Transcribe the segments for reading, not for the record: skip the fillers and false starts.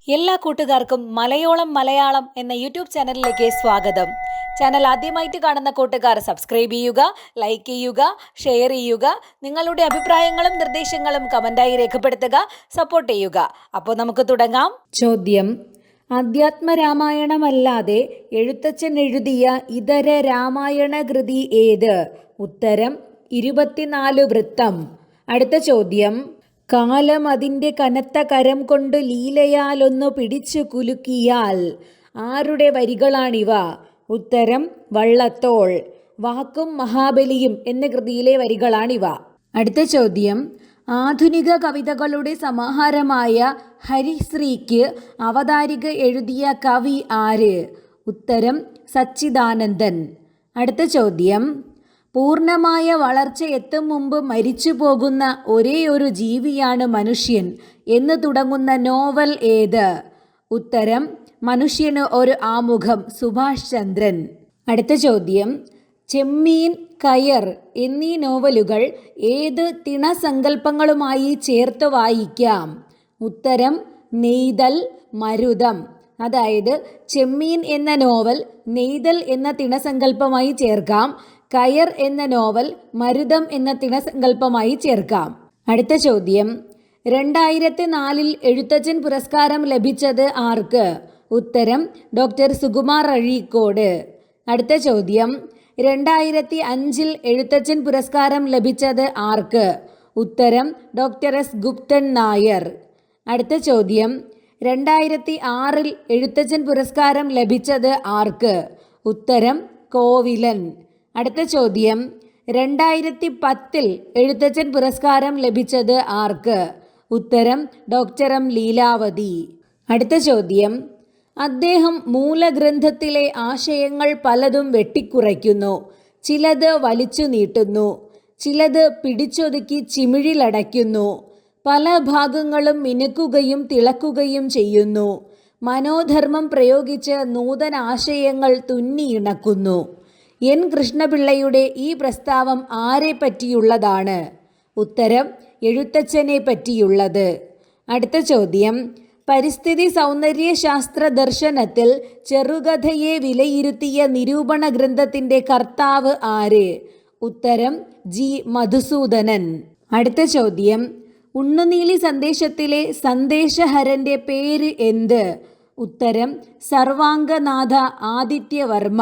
എല്ലാ കൂട്ടുകാർക്കും മലയാളം എന്ന യൂട്യൂബ് ചാനലിലേക്ക് സ്വാഗതം. ചാനൽ ആദ്യമായിട്ട് കാണുന്ന കൂട്ടുകാർ സബ്സ്ക്രൈബ് ചെയ്യുക, ലൈക്ക് ചെയ്യുക, ഷെയർ ചെയ്യുക. നിങ്ങളുടെ അഭിപ്രായങ്ങളും നിർദ്ദേശങ്ങളും കമന്റായി രേഖപ്പെടുത്തുക, സപ്പോർട്ട് ചെയ്യുക. അപ്പോൾ നമുക്ക് തുടങ്ങാം. ചോദ്യം: അധ്യാത്മരാമായണമല്ലാതെ എഴുത്തച്ഛൻ എഴുതിയ ഇതര രാമായണ കൃതി ഏത്? ഉത്തരം 24 വൃത്തം. അടുത്ത ചോദ്യം: കാലം അതിൻ്റെ കനത്ത കരം കൊണ്ട് ലീലയാലൊന്നു പിടിച്ചു കുലുക്കിയാൽ ആരുടെ വരികളാണിവ? ഉത്തരം വള്ളത്തോൾ. വാക്കും മഹാബലിയും എന്ന കൃതിയിലെ വരികളാണിവ. അടുത്ത ചോദ്യം: ആധുനിക കവിതകളുടെ സമാഹാരമായ ഹരിശ്രീക്ക് അവതാരിക എഴുതിയ കവി ആര്? ഉത്തരം സച്ചിദാനന്ദൻ. അടുത്ത ചോദ്യം: പൂർണ്ണമായ വളർച്ച എത്തും മുമ്പ് മരിച്ചു പോകുന്ന ഒരേ ഒരു ജീവിയാണ് മനുഷ്യൻ എന്ന് തുടങ്ങുന്ന നോവൽ ഏത്? ഉത്തരം മനുഷ്യന് ഒരു ആമുഖം, സുഭാഷ് ചന്ദ്രൻ. അടുത്ത ചോദ്യം: ചെമ്മീൻ, കയർ എന്നീ നോവലുകൾ ഏത് തിണസങ്കല്പങ്ങളുമായി ചേർത്ത് വായിക്കാം? ഉത്തരം നെയ്തൽ, മരുതം. അതായത് ചെമ്മീൻ എന്ന നോവൽ നെയ്തൽ എന്ന തിണസങ്കല്പമായി ചേർക്കാം, കയർ എന്ന നോവൽ മരുതം എന്ന തിണസങ്കല്പമായി ചേർക്കാം. അടുത്ത ചോദ്യം: 2004 എഴുത്തച്ഛൻ പുരസ്കാരം ലഭിച്ചത് ആർക്ക്? ഉത്തരം ഡോക്ടർ സുകുമാർ അഴീക്കോട്. അടുത്ത ചോദ്യം: 2005 എഴുത്തച്ഛൻ പുരസ്കാരം ലഭിച്ചത് ആർക്ക്? ഉത്തരം ഡോക്ടർ എസ് ഗുപ്തൻ നായർ. അടുത്ത ചോദ്യം: 2006 എഴുത്തച്ഛൻ പുരസ്കാരം ലഭിച്ചത് ആർക്ക്? ഉത്തരം കോവിലൻ. അടുത്ത ചോദ്യം: 2010 എഴുത്തച്ഛൻ പുരസ്കാരം ലഭിച്ചത് ആർക്ക്? ഉത്തരം ഡോക്ടർ എം ലീലാവതി. അടുത്ത ചോദ്യം: അദ്ദേഹം മൂലഗ്രന്ഥത്തിലെ ആശയങ്ങൾ പലതും വെട്ടിക്കുറയ്ക്കുന്നു, ചിലത് വലിച്ചു നീട്ടുന്നു, ചിലത് പിടിച്ചൊതുക്കി ചിമിഴിലടയ്ക്കുന്നു, പല ഭാഗങ്ങളും മിനുക്കുകയും തിളക്കുകയും ചെയ്യുന്നു, മനോധർമ്മം പ്രയോഗിച്ച് നൂതന ആശയങ്ങൾ തുന്നിയിണക്കുന്നു. എൻ കൃഷ്ണപിള്ളയുടെ ഈ പ്രസ്താവം ആരെ പറ്റിയുള്ളതാണ്? ഉത്തരം എഴുത്തച്ഛനെ പറ്റിയുള്ളത്. അടുത്ത ചോദ്യം: പരിസ്ഥിതി സൗന്ദര്യ ശാസ്ത്ര ദർശനത്തിൽ ചെറുകഥയെ വിലയിരുത്തിയ നിരൂപണ ഗ്രന്ഥത്തിൻ്റെ കർത്താവ് ആര്? ഉത്തരം ജി മധുസൂദനൻ. അടുത്ത ചോദ്യം: ഉണ്ണുനീലി സന്ദേശത്തിലെ സന്ദേശഹരൻ്റെ പേര് എന്ത്? ഉത്തരം സർവാംഗനാഥ ആദിത്യവർമ്മ.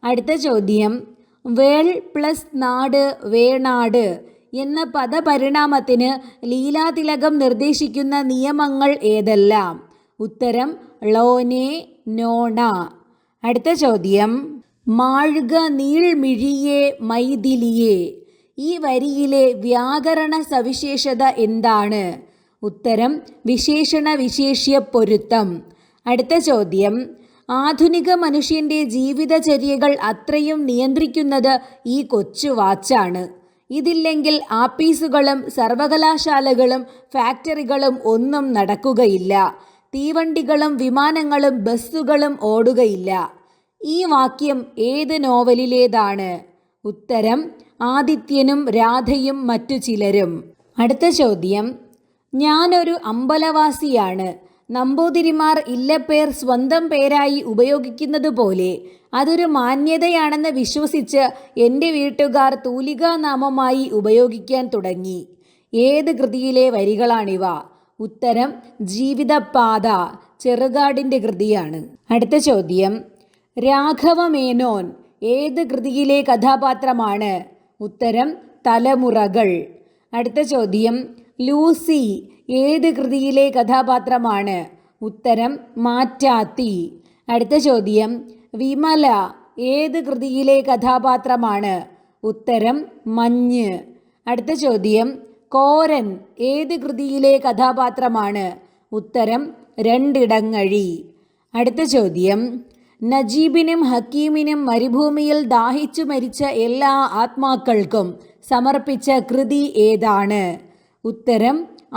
അടുത്ത ചോദ്യം: വേൾ പ്ലസ് നാട് വേണാട് എന്ന പദപരിണാമത്തിന് ലീലാതിലകം നിർദ്ദേശിക്കുന്ന നിയമങ്ങൾ ഏതെല്ലാം? ഉത്തരം ലോനെ, നോണ. അടുത്ത ചോദ്യം: മാഴ്ക നീൾമിഴിയെ മൈഥിലിയെ ഈ വരിയിലെ വ്യാകരണ സവിശേഷത എന്താണ്? ഉത്തരം വിശേഷണ വിശേഷ്യ പൊരുത്തം. അടുത്ത ചോദ്യം: ആധുനിക മനുഷ്യൻ്റെ ജീവിതചര്യകൾ അത്രയും നിയന്ത്രിക്കുന്നത് ഈ കൊച്ചു വാച്ചാണ്. ഇതില്ലെങ്കിൽ ആപ്പീസുകളും സർവകലാശാലകളും ഫാക്ടറികളും ഒന്നും നടക്കുകയില്ല, തീവണ്ടികളും വിമാനങ്ങളും ബസ്സുകളും ഓടുകയില്ല. ഈ വാക്യം ഏത് നോവലിലേതാണ്? ഉത്തരം ആദിത്യനും രാധയും മറ്റു ചിലരും. അടുത്ത ചോദ്യം: ഞാനൊരു അമ്പലവാസിയാണ്. നമ്പൂതിരിമാർ ഇല്ലപ്പേർ സ്വന്തം പേരായി ഉപയോഗിക്കുന്നത് പോലെ അതൊരു മാന്യതയാണെന്ന് വിശ്വസിച്ച് എൻ്റെ വീട്ടുകാർ തൂലികാനാമമായി ഉപയോഗിക്കാൻ തുടങ്ങി. ഏത് കൃതിയിലെ വരികളാണിവ? ഉത്തരം ജീവിതപാത, ചെറുകാടിൻ്റെ കൃതിയാണ്. അടുത്ത ചോദ്യം: രാഘവമേനോൻ ഏത് കൃതിയിലെ കഥാപാത്രമാണ്? ഉത്തരം തലമുറകൾ. അടുത്ത ചോദ്യം: ലൂസി ഏത് കൃതിയിലെ കഥാപാത്രമാണ്? ഉത്തരം മാറ്റാത്തി. അടുത്ത ചോദ്യം: വിമല ഏത് കൃതിയിലെ കഥാപാത്രമാണ്? ഉത്തരം മഞ്ഞ്. അടുത്ത ചോദ്യം: കോരൻ ഏത് കൃതിയിലെ കഥാപാത്രമാണ്? ഉത്തരം രണ്ടിടങ്ങഴി. അടുത്ത ചോദ്യം: നജീബിനും ഹക്കീമിനും മരുഭൂമിയിൽ ദാഹിച്ചു മരിച്ച എല്ലാ ആത്മാക്കൾക്കും സമർപ്പിച്ച കൃതി ഏതാണ്? ഉത്തരം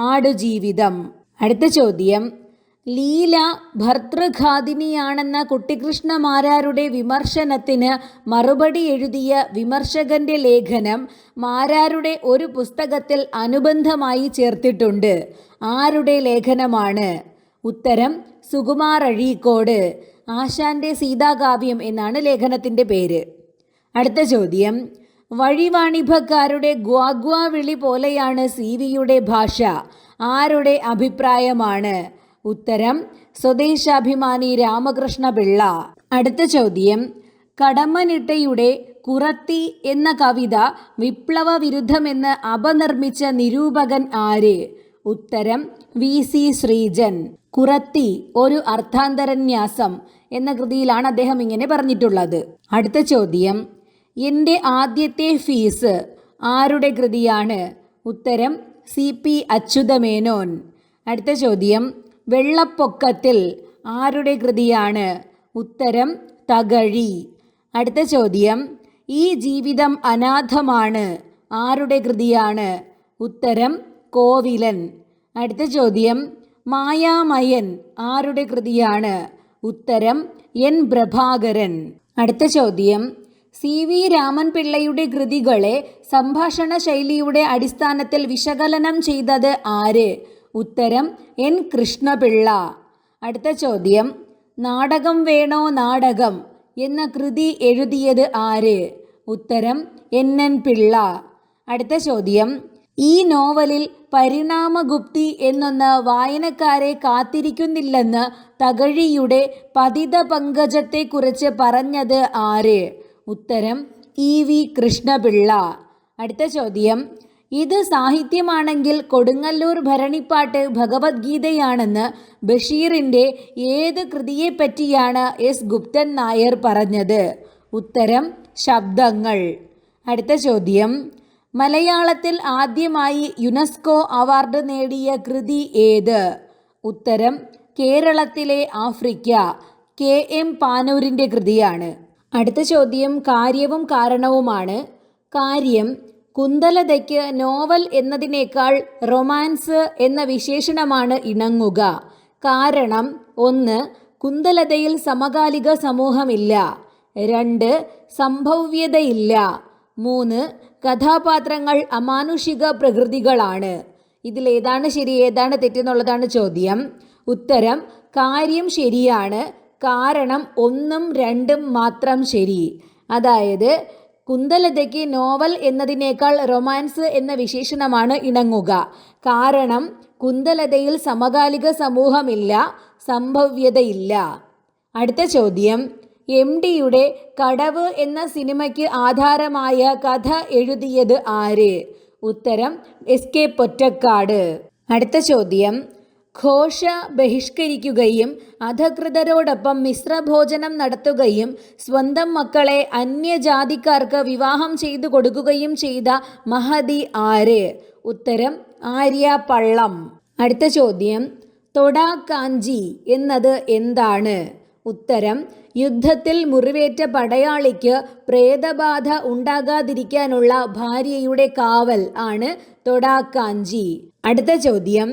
ആടുജീവിതം. അടുത്ത ചോദ്യം: ലീല ഭർതൃഘാതിനിയാണെന്ന കുട്ടിക്കൃഷ്ണമാരാരുടെ വിമർശനത്തിന് മറുപടി എഴുതിയ വിമർശകന്റെ ലേഖനം മാരാരുടെ ഒരു പുസ്തകത്തിൽ അനുബന്ധമായി ചേർത്തിട്ടുണ്ട്. ആരുടെ ലേഖനമാണ്? ഉത്തരം സുകുമാർ അഴീക്കോട്. ആശാന്റെ സീതാകാവ്യം എന്നാണ് ലേഖനത്തിൻ്റെ പേര്. അടുത്ത ചോദ്യം, വഴിവാണിഭക്കാരുടെ ഗ്വാഗ്വാ വിളി പോലെയാണ് CV-യുടെ ഭാഷ. ആരുടെ അഭിപ്രായമാണ്? ഉത്തരം സ്വദേശാഭിമാനി രാമകൃഷ്ണ പിള്ള. അടുത്ത ചോദ്യം, കടമ്മനിട്ടയുടെ കുറത്തി എന്ന കവിത വിപ്ലവ വിരുദ്ധമെന്ന് അപനിർമ്മിച്ച നിരൂപകൻ ആര്? ഉത്തരം VC ശ്രീജൻ. കുറത്തി ഒരു അർത്ഥാന്തരന്യാസം എന്ന കൃതിയിലാണ് അദ്ദേഹം ഇങ്ങനെ പറഞ്ഞിട്ടുള്ളത്. അടുത്ത ചോദ്യം, എൻ്റെ ആദ്യത്തെ ഫീസ് ആരുടെ കൃതിയാണ്? ഉത്തരം CP അച്യുതമേനോൻ. അടുത്ത ചോദ്യം, വെള്ളപ്പൊക്കത്തിൽ ആരുടെ കൃതിയാണ്? ഉത്തരം തകഴി. അടുത്ത ചോദ്യം, ഈ ജീവിതം അനാഥമാണ് ആരുടെ കൃതിയാണ്? ഉത്തരം കോവിലൻ. അടുത്ത ചോദ്യം, മായാമയൻ ആരുടെ കൃതിയാണ്? ഉത്തരം N പ്രഭാകരൻ. അടുത്ത ചോദ്യം, CV രാമൻ പിള്ളയുടെ കൃതികളെ സംഭാഷണ ശൈലിയുടെ അടിസ്ഥാനത്തിൽ വിശകലനം ചെയ്തത് ആര്? ഉത്തരം N കൃഷ്ണപിള്ള. അടുത്ത ചോദ്യം, നാടകം വേണോ നാടകം എന്ന കൃതി എഴുതിയത് ആര്? ഉത്തരം NN പിള്ള. അടുത്ത ചോദ്യം, ഈ നോവലിൽ പരിണാമഗുപ്തി എന്നൊന്ന് വായനക്കാരെ കാത്തിരിക്കുന്നില്ലെന്ന് തകഴിയുടെ പതിത പങ്കജത്തെക്കുറിച്ച് പറഞ്ഞത് ആര്? ഉത്തരം EV കൃഷ്ണപിള്ള. അടുത്ത ചോദ്യം, ഇത് സാഹിത്യമാണെങ്കിൽ കൊടുങ്ങല്ലൂർ ഭരണിപ്പാട്ട് ഭഗവത്ഗീതയാണെന്ന് ബഷീറിൻ്റെ ഏത് കൃതിയെപ്പറ്റിയാണ് S ഗുപ്തൻ നായർ പറഞ്ഞത്? ഉത്തരം ശബ്ദങ്ങൾ. അടുത്ത ചോദ്യം, മലയാളത്തിൽ ആദ്യമായി യുനെസ്കോ അവാർഡ് നേടിയ കൃതി ഏത്? ഉത്തരം കേരളത്തിലെ ആഫ്രിക്ക, KM പാനൂരിൻ്റെ കൃതിയാണ്. അടുത്ത ചോദ്യം കാര്യവും കാരണവുമാണ്. കാര്യം, കുന്തലതയ്ക്ക് നോവൽ എന്നതിനേക്കാൾ റൊമാൻസ് എന്ന വിശേഷണമാണ് ഇണങ്ങുക. കാരണം, 1. കുന്തലതയിൽ സമകാലിക സമൂഹമില്ല. 2. സംഭവ്യതയില്ല. 3. കഥാപാത്രങ്ങൾ അമാനുഷിക പ്രകൃതികളാണ്. ഇതിലേതാണ് ശരി ഏതാണ് തെറ്റെന്നുള്ളതാണ് ചോദ്യം. ഉത്തരം കാര്യം ശരിയാണ്. കാരണം 1ഉം 2ഉം മാത്രം ശരി. അതായത് കുന്തലതയ്ക്ക് നോവൽ എന്നതിനേക്കാൾ റൊമാൻസ് എന്ന വിശേഷണമാണ് ഇണങ്ങുക. കാരണം കുന്തലതയിൽ സമകാലിക സമൂഹമില്ല, സംഭവ്യതയില്ല. അടുത്ത ചോദ്യം, MDയുടെ കടവ് എന്ന സിനിമയ്ക്ക് ആധാരമായ കഥ എഴുതിയത് ആര്? ഉത്തരം SK പൊറ്റക്കാട്. അടുത്ത ചോദ്യം, ഘോഷ ബഹിഷ്കരിക്കുകയും അധകൃതരോടൊപ്പം മിശ്രഭോജനം നടത്തുകയും സ്വന്തം മക്കളെ അന്യജാതിക്കാർക്ക് വിവാഹം ചെയ്തു കൊടുക്കുകയും ചെയ്ത മഹതി ആര്? ഉത്തരം ആര്യ പള്ളം. അടുത്ത ചോദ്യം, തൊടാക്കാഞ്ചി എന്നത് എന്താണ്? ഉത്തരം യുദ്ധത്തിൽ മുറിവേറ്റ പടയാളിക്ക് പ്രേതബാധ ഉണ്ടാകാതിരിക്കാനുള്ള ഭാര്യയുടെ കാവൽ ആണ് തൊടാക്കാഞ്ചി. അടുത്ത ചോദ്യം,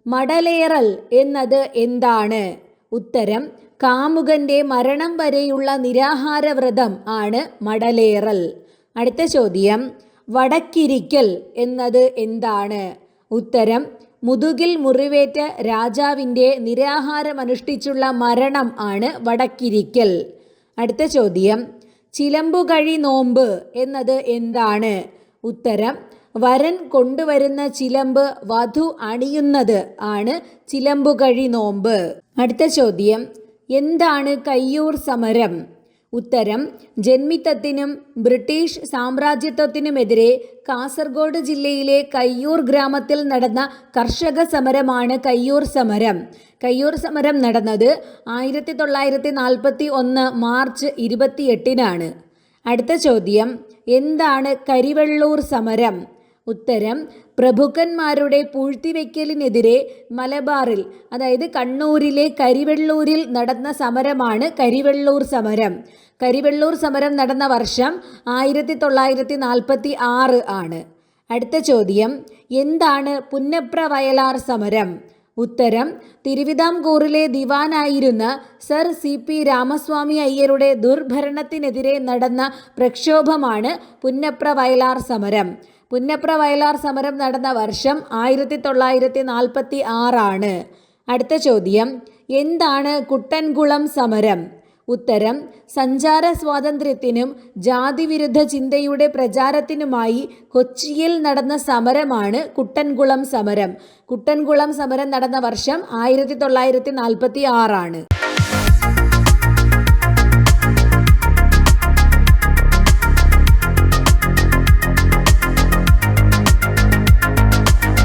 മടലേറൽ എന്നത് എന്താണ്? ഉത്തരം കാമുകന്റെ മരണം വരെയുള്ള നിരാഹാര വ്രതം ആണ് മടലേറൽ. അടുത്ത ചോദ്യം, വടക്കിരിക്കൽ എന്നത് എന്താണ്? ഉത്തരം മുതുകിൽ മുറിവേറ്റ രാജാവിൻ്റെ നിരാഹാരമനുഷ്ഠിച്ചുള്ള മരണം ആണ് വടക്കിരിക്കൽ. അടുത്ത ചോദ്യം, ചിലമ്പുകഴി നോമ്പ് എന്നത് എന്താണ്? ഉത്തരം വരൻ കൊണ്ടുവരുന്ന ചിലമ്പ് വധു അണിയുന്നത് ആണ് ചിലമ്പുകഴി നോമ്പ്. അടുത്ത ചോദ്യം, എന്താണ് കയ്യൂർ സമരം? ഉത്തരം ജന്മിത്തത്തിനും ബ്രിട്ടീഷ് സാമ്രാജ്യത്വത്തിനുമെതിരെ കാസർഗോഡ് ജില്ലയിലെ കയ്യൂർ ഗ്രാമത്തിൽ നടന്ന കർഷക സമരമാണ് കയ്യൂർ സമരം. കയ്യൂർ സമരം നടന്നത് 1941 മാർച്ച് 28-നാണ്. അടുത്ത ചോദ്യം, എന്താണ് കരിവെള്ളൂർ സമരം? ഉത്തരം പ്രഭുക്കന്മാരുടെ പൂഴ്ത്തിവെക്കലിനെതിരെ മലബാറിൽ, അതായത് കണ്ണൂരിലെ കരിവെള്ളൂരിൽ നടന്ന സമരമാണ് കരിവെള്ളൂർ സമരം. കരിവെള്ളൂർ സമരം നടന്ന വർഷം 1946 ആണ്. അടുത്ത ചോദ്യം, എന്താണ് പുന്നപ്ര വയലാർ സമരം? ഉത്തരം തിരുവിതാംകൂറിലെ ദിവാനായിരുന്ന സർ CP രാമസ്വാമി അയ്യരുടെ ദുർഭരണത്തിനെതിരെ നടന്ന പ്രക്ഷോഭമാണ് പുന്നപ്ര വയലാർ സമരം. പുന്നപ്ര വയലാർ സമരം നടന്ന വർഷം 1946 ആണ്. അടുത്ത ചോദ്യം, എന്താണ് കുട്ടൻകുളം സമരം? ഉത്തരം: സഞ്ചാര സ്വാതന്ത്ര്യത്തിനും ജാതിവിരുദ്ധ ചിന്തയുടെ പ്രചാരത്തിനുമായി കൊച്ചിയിൽ നടന്ന സമരമാണ് കുട്ടൻകുളം സമരം. കുട്ടൻകുളം സമരം നടന്ന വർഷം 1946 ആണ്.